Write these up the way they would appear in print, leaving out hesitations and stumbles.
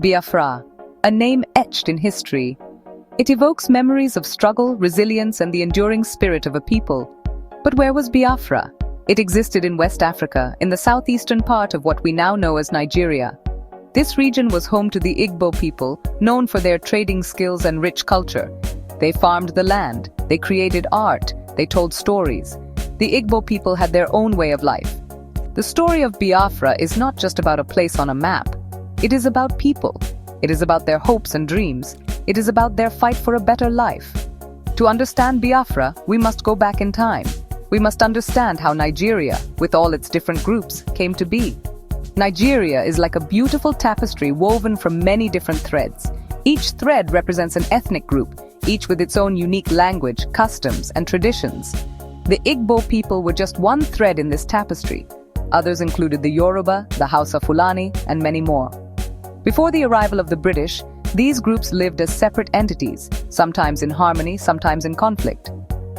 Biafra, a name etched in history. It evokes memories of struggle, resilience, and the enduring spirit of a people. But where was Biafra? It existed in West Africa, in the southeastern part of what we now know as Nigeria. This region was home to the Igbo people, known for their trading skills and rich culture. They farmed the land, they created art, they told stories. The Igbo people had their own way of life. The story of Biafra is not just about a place on a map. It is about people. It is about their hopes and dreams. It is about their fight for a better life. To understand Biafra, we must go back in time. We must understand how Nigeria, with all its different groups, came to be. Nigeria is like a beautiful tapestry woven from many different threads. Each thread represents an ethnic group, each with its own unique language, customs, and traditions. The Igbo people were just one thread in this tapestry. Others included the Yoruba, the Hausa Fulani, and many more. Before the arrival of the British, these groups lived as separate entities, sometimes in harmony, sometimes in conflict.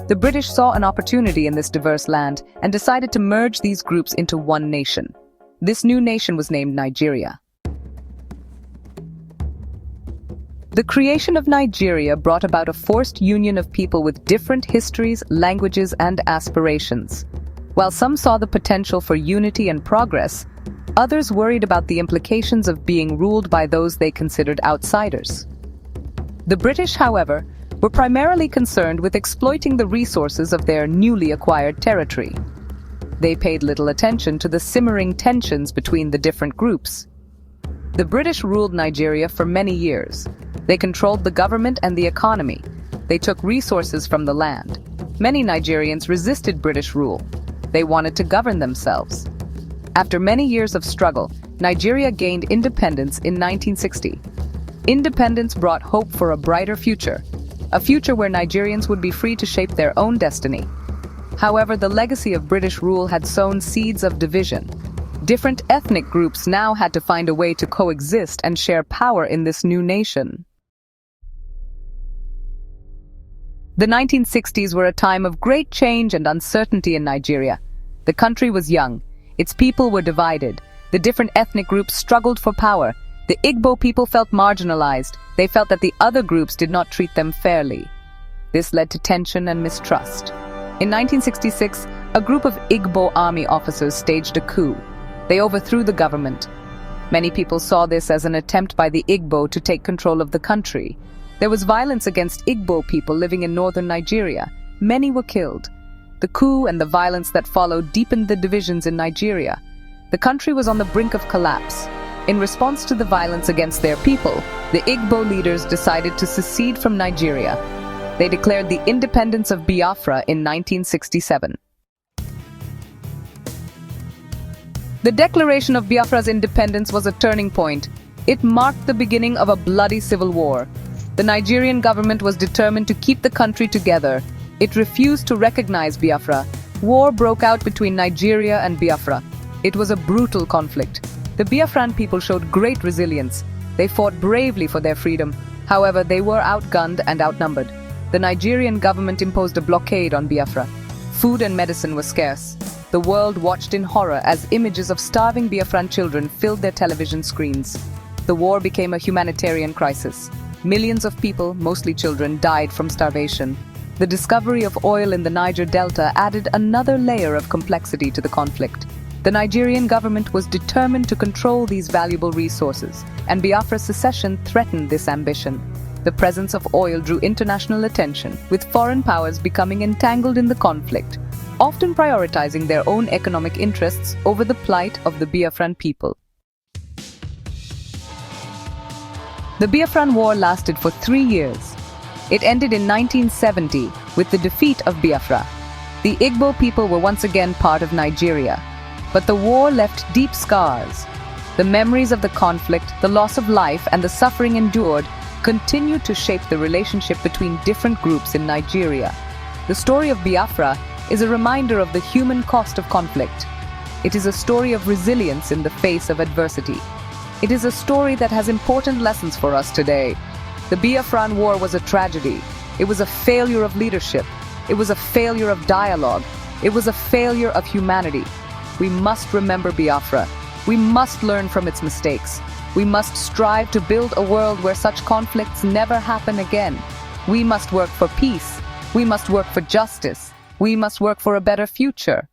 The British saw an opportunity in this diverse land and decided to merge these groups into one nation. This new nation was named Nigeria. The creation of Nigeria brought about a forced union of people with different histories, languages, and aspirations. While some saw the potential for unity and progress, others worried about the implications of being ruled by those they considered outsiders. The British, however, were primarily concerned with exploiting the resources of their newly acquired territory. They paid little attention to the simmering tensions between the different groups. The British ruled Nigeria for many years. They controlled the government and the economy. They took resources from the land. Many Nigerians resisted British rule. They wanted to govern themselves. After many years of struggle, Nigeria gained independence in 1960. Independence brought hope for a brighter future, a future where Nigerians would be free to shape their own destiny. However, the legacy of British rule had sown seeds of division. Different ethnic groups now had to find a way to coexist and share power in this new nation. The 1960s were a time of great change and uncertainty in Nigeria. The country was young. Its people were divided. The different ethnic groups struggled for power. The Igbo people felt marginalized. They felt that the other groups did not treat them fairly. This led to tension and mistrust. In 1966, a group of Igbo army officers staged a coup. They overthrew the government. Many people saw this as an attempt by the Igbo to take control of the country. There was violence against Igbo people living in northern Nigeria. Many were killed. The coup and the violence that followed deepened the divisions in Nigeria. The country was on the brink of collapse. In response to the violence against their people, the Igbo leaders decided to secede from Nigeria. They declared the independence of Biafra in 1967. The declaration of Biafra's independence was a turning point. It marked the beginning of a bloody civil war. The Nigerian government was determined to keep the country together. It refused to recognize Biafra. War broke out between Nigeria and Biafra. It was a brutal conflict. The Biafran people showed great resilience. They fought bravely for their freedom. However, they were outgunned and outnumbered. The Nigerian government imposed a blockade on Biafra. Food and medicine were scarce. The world watched in horror as images of starving Biafran children filled their television screens. The war became a humanitarian crisis. Millions of people, mostly children, died from starvation. The discovery of oil in the Niger Delta added another layer of complexity to the conflict. The Nigerian government was determined to control these valuable resources, and Biafra's secession threatened this ambition. The presence of oil drew international attention, with foreign powers becoming entangled in the conflict, often prioritizing their own economic interests over the plight of the Biafran people. The Biafran War lasted for 3 years. It ended in 1970 with the defeat of Biafra. The Igbo people were once again part of Nigeria, but the war left deep scars. The memories of the conflict, the loss of life, and the suffering endured continued to shape the relationship between different groups in Nigeria. The story of Biafra is a reminder of the human cost of conflict. It is a story of resilience in the face of adversity. It is a story that has important lessons for us today. The Biafran War was a tragedy. It was a failure of leadership. It was a failure of dialogue. It was a failure of humanity. We must remember Biafra. We must learn from its mistakes. We must strive to build a world where such conflicts never happen again. We must work for peace. We must work for justice. We must work for a better future.